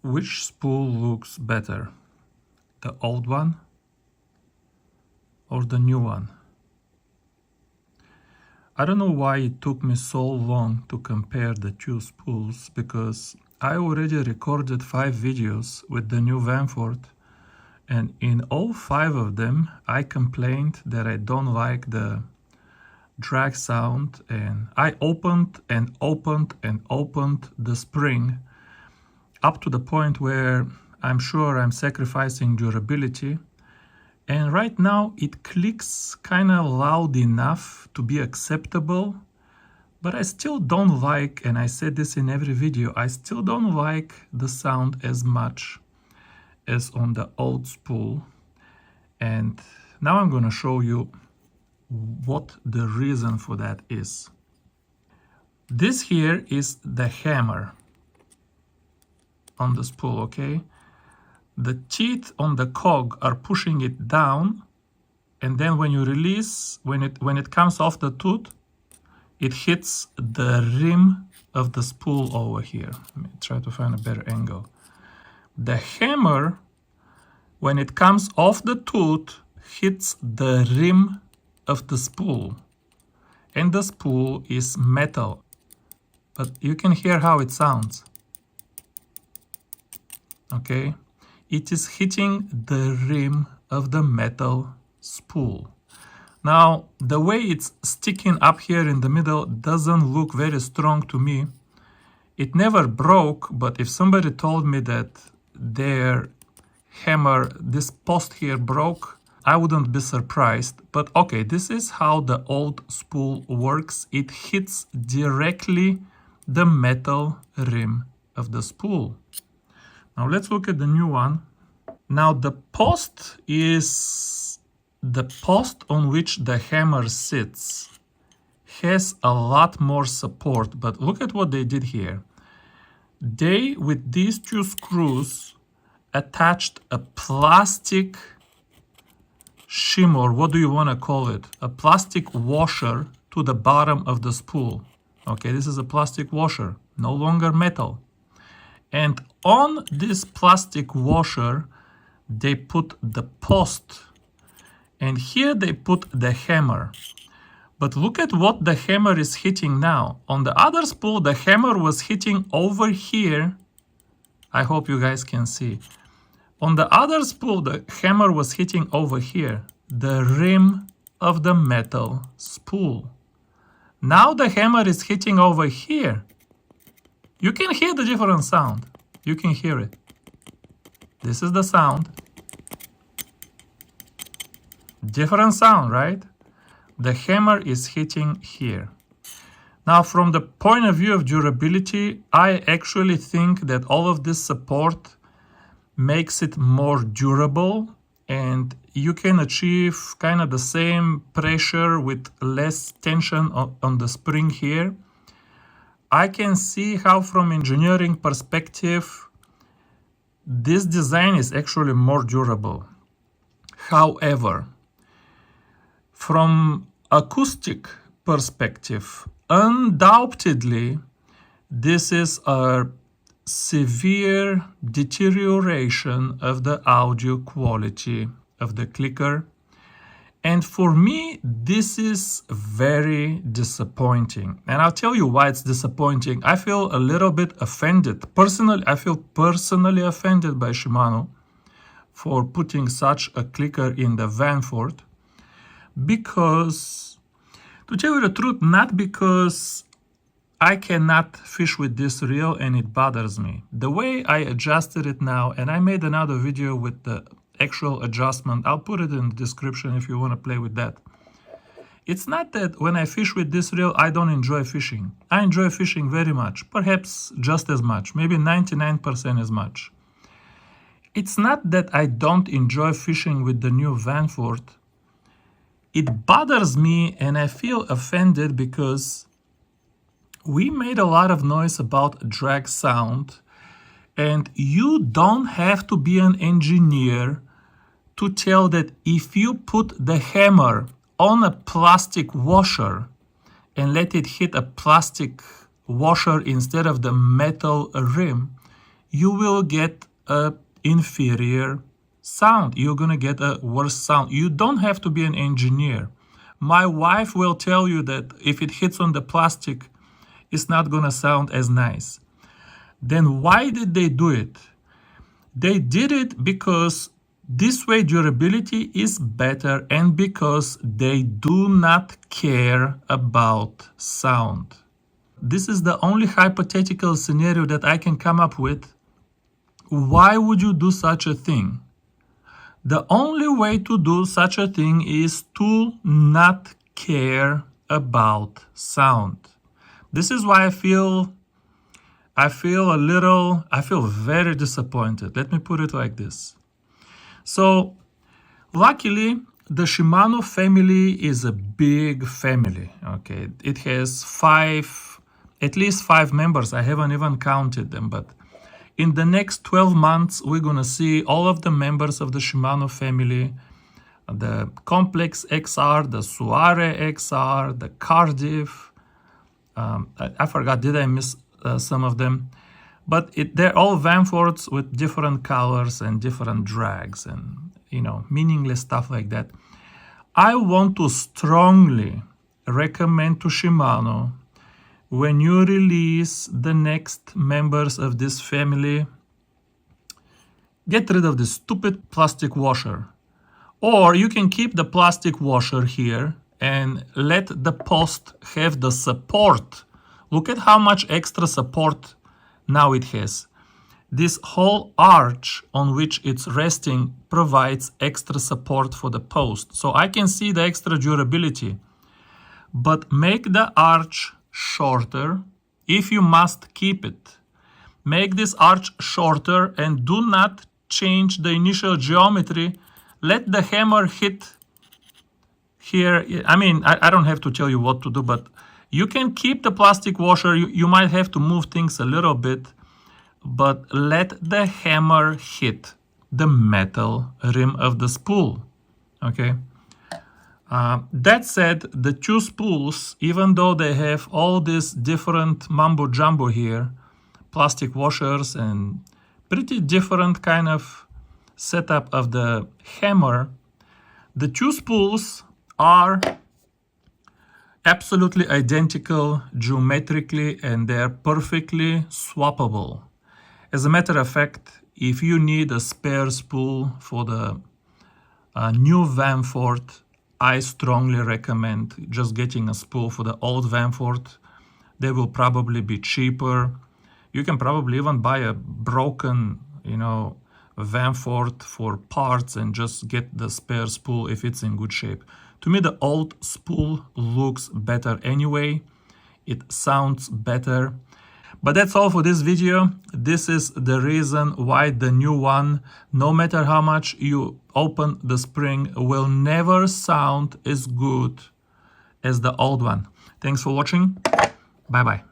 Which spool looks better? The old one or the new one? I don't know why it took me so long to compare the two spools, because I already recorded 5 videos with the new Vanford, and in all 5 of them I complained that I don't like the drag sound, and I opened and opened and opened the spring up to the point where I'm sure I'm sacrificing durability, and right now it clicks kind of loud enough to be acceptable, but I still don't like, and I said this in every video, I still don't like the sound as much as on the old spool. And now I'm going to show you what the reason for that is. This here is the hammer on the spool, okay? The teeth on the cog are pushing it down, and then when you release, when it comes off the tooth, it hits the rim of the spool over here. Let me try to find a better angle. The hammer, when it comes off the tooth, hits the rim of the spool, and the spool is metal, but you can hear how it sounds. Okay, it is hitting the rim of the metal spool. Now, the way it's sticking up here in the middle doesn't look very strong to me. It never broke, but if somebody told me that their hammer, this post here, broke, I wouldn't be surprised. But okay, this is how the old spool works. It hits directly the metal rim of the spool. Now let's look at the new one. Now the post is the post on which the hammer sits. Has a lot more support, but look at what they did here. They, with these 2 screws, attached a plastic shim, or what do you want to call it? A plastic washer to the bottom of the spool. Okay, this is a plastic washer, no longer metal. And on this plastic washer, they put the post, and here they put the hammer. But look at what the hammer is hitting now. On the other spool, the hammer was hitting over here. I hope you guys can see. On the other spool, the hammer was hitting over here, the rim of the metal spool. Now the hammer is hitting over here. You can hear the different sound. You can hear it. This is the sound. Different sound, right? The hammer is hitting here. Now, from the point of view of durability, I actually think that all of this support makes it more durable, and you can achieve kind of the same pressure with less tension on the spring here. I can see how, from engineering perspective, this design is actually more durable. However, from acoustic perspective, undoubtedly, this is a severe deterioration of the audio quality of the clicker. And for me, this is very disappointing. And I'll tell you why it's disappointing. I feel a little bit offended. Personally, I feel personally offended by Shimano for putting such a clicker in the Vanford. Because, to tell you the truth, not because I cannot fish with this reel and it bothers me. The way I adjusted it now, and I made another video with the actual adjustment, I'll put it in the description if you want to play with that. It's not that when I fish with this reel I don't enjoy fishing. I enjoy fishing very much, perhaps just as much, maybe 99% as much. It's not that I don't enjoy fishing with the new Vanford. It bothers me and I feel offended because we made a lot of noise about drag sound, and you don't have to be an engineer to tell that if you put the hammer on a plastic washer and let it hit a plastic washer instead of the metal rim, you will get a inferior sound. You're gonna get a worse sound. You don't have to be an engineer. My wife will tell you that if it hits on the plastic, it's not gonna sound as nice. Then why did they do it? They did it because this way durability is better and because they do not care about sound. This is the only hypothetical scenario that I can come up with. Why would you do such a thing? The only way to do such a thing is to not care about sound. This is why I feel very disappointed. Let me put it like this. So, luckily, the Shimano family is a big family. Okay, it has at least five members. I haven't even counted them, but in the next 12 months, we're gonna see all of the members of the Shimano family, the Complex XR, the Soare XR, the Cardiff. I forgot, did I miss some of them? But they're all Vanfords with different colors and different drags and, meaningless stuff like that. I want to strongly recommend to Shimano, when you release the next members of this family, get rid of this stupid plastic washer. Or you can keep the plastic washer here and let the post have the support. Look at how much extra support now it has. This whole arch on which it's resting provides extra support for the post. So I can see the extra durability. But make the arch shorter if you must keep it. Make this arch shorter and do not change the initial geometry. Let the hammer hit here. I mean, I don't have to tell you what to do, but you can keep the plastic washer. You might have to move things a little bit, but let the hammer hit the metal rim of the spool. Okay. That said, the two spools, even though they have all this different mumbo jumbo here, plastic washers and pretty different kind of setup of the hammer, the two spools are absolutely identical geometrically and they're perfectly swappable. As a matter of fact, if you need a spare spool for the new Vanford, I strongly recommend just getting a spool for the old Vanford. They will probably be cheaper. You can probably even buy a broken, Vanford for parts and just get the spare spool if it's in good shape. To me, the old spool looks better anyway. It sounds better. But that's all for this video. This is the reason why the new one, no matter how much you open the spring, will never sound as good as the old one. Thanks for watching. Bye-bye.